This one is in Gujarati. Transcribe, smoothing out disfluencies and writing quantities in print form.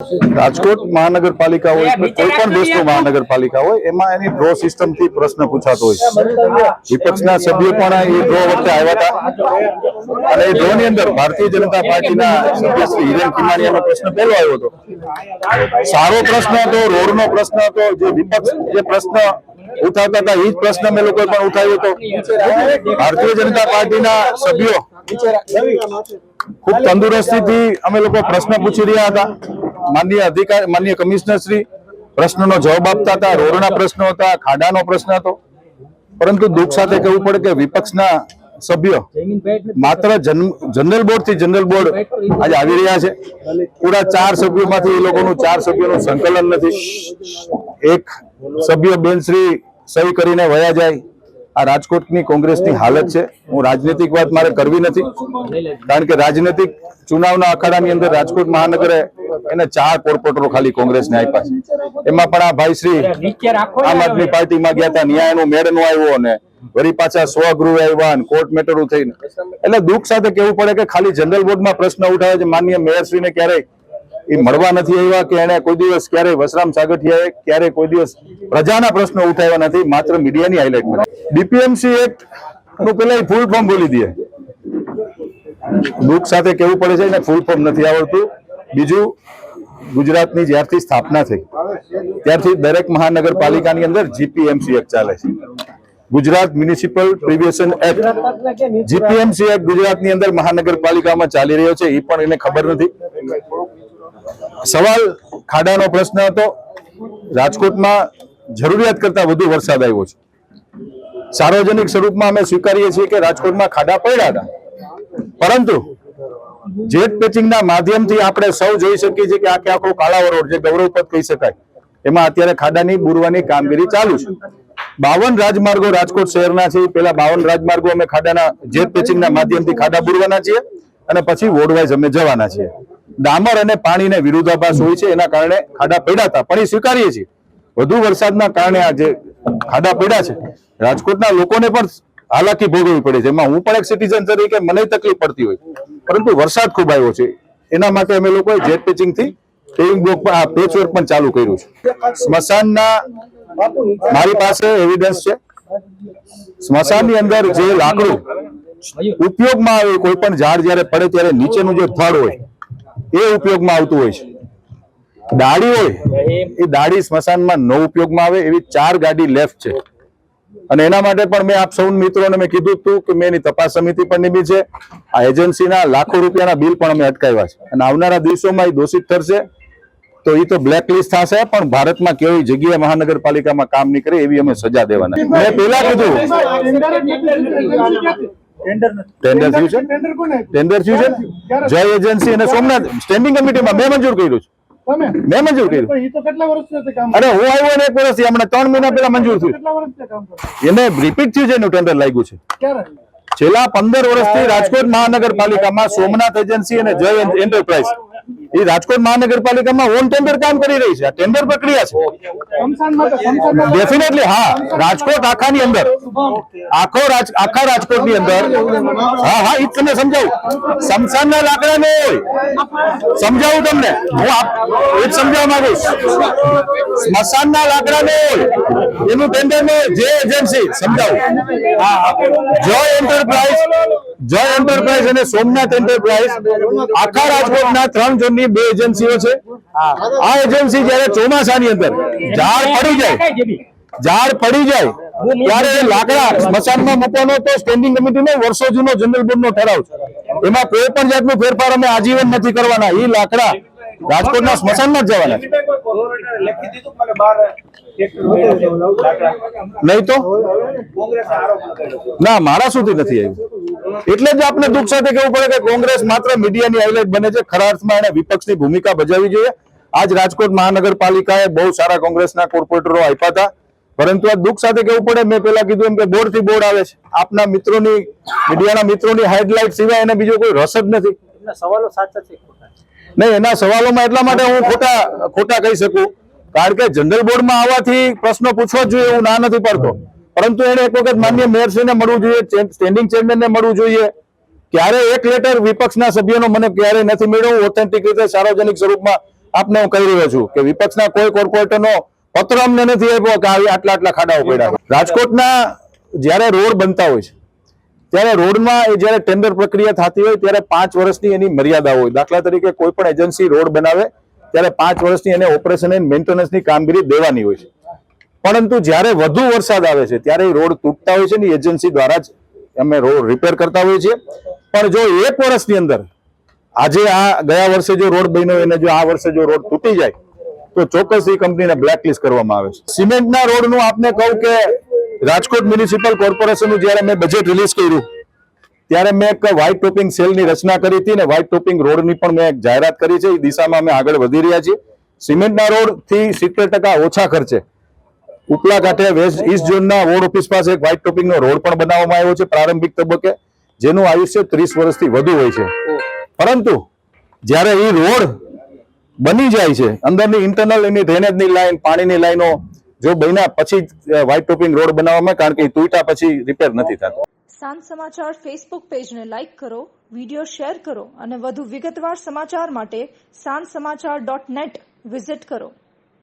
રાજકોટ મહાનગરપાલિકા હોય કોઈ પણ દેશની મહાનગરપાલિકા હોય એમાં એની ડ્રો સિસ્ટમ થી પ્રશ્ન પૂછાતો હોય છે। વિપક્ષના સભ્યો પણ એ ડ્રો વખતે આવ્યા હતા અને એ ડ્રો ની અંદર ભારતીય જનતા પાર્ટીના સભ્ય શ્રી હિરેન ખીમાણીયાનો પ્રશ્ન પહેલો આવ્યો હતો। સારો પ્રશ્ન હતો, રોડનો પ્રશ્ન હતો। જે વિપક્ષ જે પ્રશ્ન ઉઠાવતા હતા એ જ પ્રશ્ન મેં લોકોએ પણ ઉઠાવ્યો હતો। ભારતીય જનતા પાર્ટીના સભ્યો ખૂબ તંદુરસ્તીથી અમે લોકો પ્રશ્ન પૂછી રહ્યા હતા। માનનીય કમિશનર શ્રી પ્રશ્નનો જવાબ આપતા હતા। રોડના પ્રશ્નો હતા, ખાડાનો પ્રશ્ન હતો, પરંતુ દુઃખ સાથે કહેવું પડે કે વિપક્ષના સભ્યો માત્ર જનરલ બોર્ડ થી જનરલ બોર્ડ આજે આવી રહ્યા છે। પૂરા 4 સભ્યોમાંથી એ લોકોનું 4 સભ્યોનું સંકલન નથી। એક સભ્ય બેનશ્રી સહી કરીને વયા જાય। આ રાજકોટની કોંગ્રેસની હાલત છે। હું રાજનીતિક વાત મારે કરવી નથી, કારણ કે રાજનીતિક ચુનાવના અખાડાની અંદર રાજકોટ મહાનગરે એને 4 કોર્પોરેટરો ખાલી કોંગ્રેસને આપ્યા છે। એમાં પણ આ ભાઈ શ્રી આમ આદમી પાર્ટીમાં ગયા હતા, ન્યાયનો મેળ નો આવ્યો અને વળી પાછા સ્વગૃહ આવ્યા અને કોર્ટ મેટરો થઈને। એટલે દુઃખ સાથે કહેવું પડે કે ખાલી જનરલ બોર્ડમાં પ્રશ્ન ઉઠાવે છે। માનનીય મેયરશ્રીને ક્યારેય એ મળવા નથી આવ્યા કે એને કોઈ દિવસ ક્યારેય વસરામ સાગઠિયાએ ક્યારેય કોઈ દિવસ પ્રજાના પ્રશ્નો ઉઠાવ્યા નથી, માત્ર મીડિયાની હાઇલાઇટ। ડીપીએમસી એક્ટ નું પેલા ફૂલ ફોર્મ બોલી દે। દુઃખ સાથે કહેવું પડે છે એને ફૂલ ફોર્મ નથી આવડતું। બીજું, ગુજરાતની જ્યારથી સ્થાપના થઈ ત્યારથી દરેક મહાનગરપાલિકાની અંદર જીપીએમસી એક્ટ ચાલે છે। Gujarat municipal પ્રિવેશન act, GPMC act ગુજરાતની અંદર મહાનગરપાલિકામાં ચાલી રહ્યો છે, એ પણ એને ખબર નથી। સવાલ ખાડાનો પ્રશ્ન હતો। રાજકોટમાં જરૂરિયાત કરતા વધુ વરસાદ આવ્યો છે। સાર્વજનિક સ્વરૂપમાં અમે સ્વીકારીએ છીએ કે રાજકોટમાં ખાડા પડ્યા હતા, પરંતુ જેટ પેચિંગના માધ્યમથી આપણે સૌ જોઈ શકીએ છીએ કે આખો કાળાવો રોડ જે ગૌરવપદ કહી શકાય એમાં અત્યારે ખાડાની બુરવાની કામગીરી ચાલુ છે। 52 રાજમાર્ગો રાજકોટ શહેરના છે, પેલા 52 રાજમાર્ગો અમે ખાડાના જેટ પેચિંગના માધ્યમથી ખાડા બુરવાના છીએ અને પછી વોર્ડવાઇઝ અમે જવાના છીએ। ડામર અને પાણીને વિરોધાભાસ હોય છે, એના કારણે ખાડા પડ્યા હતા, પણ એ સ્વીકારીએ છીએ। વધુ વરસાદના કારણે આ જે ખાડા પડ્યા છે રાજકોટના લોકોને પણ હાલાકી ભોગવવી પડે છે। એમાં હું પણ એક સિટીઝન તરીકે મને તકલીફ પડતી હોય, પરંતુ વરસાદ ખૂબ આવ્યો છે, એના માટે અમે લોકોએ જેટ પેચિંગ થી પેવિંગ બ્લોક પર પેચવર્ક પણ ચાલુ કર્યું છે। સ્મશાનના મારી પાસે એવિડન્સ છે। સ્મશાનની અંદર જે લાકડું ઉપયોગમાં આવે, કોઈ પણ ઝાડ જયારે પડે ત્યારે નીચેનું જે થડ હોય એ ઉપયોગમાં આવતું હોય છે। દાડી હોય એ દાડી સ્મશાનમાં ન ઉપયોગમાં આવે એવી 4 ગાડી લેફ્ટ છે, અને એના માટે પણ મેં આપ સૌ મિત્રોને મેં કીધું હતું કે મેં એની તપાસ સમિતિ પણ નિમી છે। આ એજન્સીના લાખો રૂપિયાના બિલ પણ અમે અટકાવ્યા છે, અને આવનારા દિવસોમાં એ દોષિત ઠરશે તો એ તો બ્લેક લિસ્ટ થશે, પણ ભારતમાં કેવી જગ્યાએ મહાનગરપાલિકામાં કામ નહીં કરે એવી અમે સજા દેવાના। મેં પેલા કીધું ટેન્ડર થયું છે, જય એજન્સી અને સોમનાથ સ્ટેન્ડિંગ કમિટીમાં મેં મંજૂર કર્યું છે। મેં મંજૂર કર્યું। અરે હું આવ્યો ને 1 વર્ષથી, હમણાં 3 મહિના પહેલા મંજૂર થયું। એને રિપીટ થયું છે એનું ટેન્ડર લાગ્યું છે। છેલ્લા 15 વર્ષથી રાજકોટ મહાનગરપાલિકામાં સોમનાથ એજન્સી અને જય એન્ટરપ્રાઇઝ એ રાજકોટ મહાનગરપાલિકામાં ઓન ટેન્ડર કામ કરી રહી છે। આ ટેન્ડર પ્રક્રિયા છે ડેફિનેટલી। હા, રાજકોટ આખાની અંદર આખા રાજકોટની અંદર હા એ તમને સમજાવું। સ્મશાનના લાકડા ને સમજાવું તમને, હું એ જ સમજાવવા માંગુ છું। સ્મશાનના લાકડા ને એનું ટેન્ડર ને જે એજન્સી સમજાવું, જય એન્ટરપ્રાઇઝ અને સોમનાથ એન્ટરપ્રાઇઝ આખા રાજકોટના 3 ઝોનની 2 એજન્સીઓ છે। આ એજન્સી જયારે ચોમાસાની અંદર ઝાડ પડી જાય ત્યારે લાકડા સ્મશાનમાં મૂકવાનો તો સ્ટેન્ડિંગ કમિટીનો વર્ષો જૂનો જનરલ બોર્ડનો ઠરાવ છે, એમાં કોઈ પણ જાતનો ફેરફાર અમે આજીવન નથી કરવાના। એ લાકડા રાજકોટના સ્મશાનમાં જ જવાના નહીં તો ના, મારા સુધી નથી આવ્યું। એટલે જ આપણે દુઃખ સાથે કહેવું પડે કે કોંગ્રેસ માત્ર મીડિયાની હાઇલાઇટ બને છે। ખરા અર્થમાં એને વિપક્ષની ભૂમિકા ભજવવી જોઈએ। આજ રાજકોટ મહાનગરપાલિકાએ બહુ સારા કોંગ્રેસના કોર્પોરેટરો આપ્યા હતા, પરંતુ આ દુઃખ સાથે કહેવું પડે, મેં પેલા કીધું એમ કે બોર્ડ થી બોર્ડ આવે છે। આપના મિત્રોની, મીડિયાના મિત્રોની હાઇલાઇટ સિવાય એને બીજો કોઈ રસ જ નથી। સવાલો સાચા છે નહીં, એના સવાલોમાં એટલા માટે હું ખોટા કહી શકું, કારણ કે જનરલ બોર્ડમાં આવવાથી પ્રશ્નો પૂછવા જ જોઈએ, હું ના નથી પાડતો, પરંતુ એને એક વખત માનનીય મેયરશ્રીને મળવું જોઈએ, સ્ટેન્ડિંગ ચેરમેનને મળવું જોઈએ। ક્યારે એક લેટર વિપક્ષના સભ્યોનો મને ક્યારે નથી મળ્યો। ઓથેન્ટિક રીતે સાર્વજનિક સ્વરૂપમાં આપને હું કહી રહ્યો છું કે વિપક્ષના કોઈ કોર્પોરેટરનો પત્ર અમને નથી આપ્યો કે આટલા આટલા ખાડાઓ પડ્યા. રાજકોટના જ્યારે રોડ બનતા હોય છે ત્યારે રોડમાં જ્યારે ટેન્ડર પ્રક્રિયા થતી હોય ત્યારે 5 વર્ષની એની મર્યાદા હોય. દાખલા તરીકે કોઈ પણ એજન્સી રોડ બનાવે ત્યારે 5 વર્ષની એને ઓપરેશન એન્ડ મેન્ટેનન્સની કામગીરી દેવાની હોય છે. પરંતુ જ્યારે વધુ વરસાદ આવે છે ત્યારે રોડ તૂટતા હોય છે ને એજન્સી દ્વારા જ અમે રોડ રિપેર કરતા હોઈએ છીએ. પણ જો 1 વર્ષની અંદર આજે આ ગયા વર્ષે જો રોડ બન્યો અને જો આ વર્ષે જો રોડ તૂટી જાય તો ચોક્કસ એ કંપનીને બ્લેકલિસ્ટ કરવામાં આવે છે. સિમેન્ટના રોડનું આપને કહું કે રાજકોટ મ્યુનિસિપલ કોર્પોરેશનનું જ્યારે મેં બજેટ રિલીઝ કર્યું ત્યારે મેં એક વ્હાઇટ ટોપિંગ સેલની રચના કરી હતી ને વ્હાઇટ ટોપિંગ રોડની પણ મેં એક જાહેરાત કરી છે. એ દિશામાં અમે આગળ વધી રહ્યા છીએ. સિમેન્ટના રોડથી 70% ઓછા ખર્ચે ઉપલા કાંઠે વેસ્ટ ઈસ્ટ ઝોનના વોર્ડ ઓફિસ પાસે એક વ્હાઇટ ટોપિંગનો રોડ પણ બનાવવામાં આવ્યો છે પ્રારંભિક તબક્કે, જેનું આયુષ્ય 30 વર્ષથી વધુ હોય છે. પરંતુ જ્યારે એ રોડ બની જાય છે અંદરની ઇન્ટરનલ એની ડ્રેનેજની લાઈન પાણીની લાઈનો જો બન્યા પછી વ્હાઇટ ટોપિંગ રોડ બનાવવામાં, કારણ કે તૂટ્યા પછી રિપેર નથી થતો. સાંજ સમાચાર ફેસબુક પેજને લાઇક કરો, વિડીયો શેર કરો અને વધુ વિગતવાર સમાચાર માટે sanssamachar.net વિઝિટ કરો.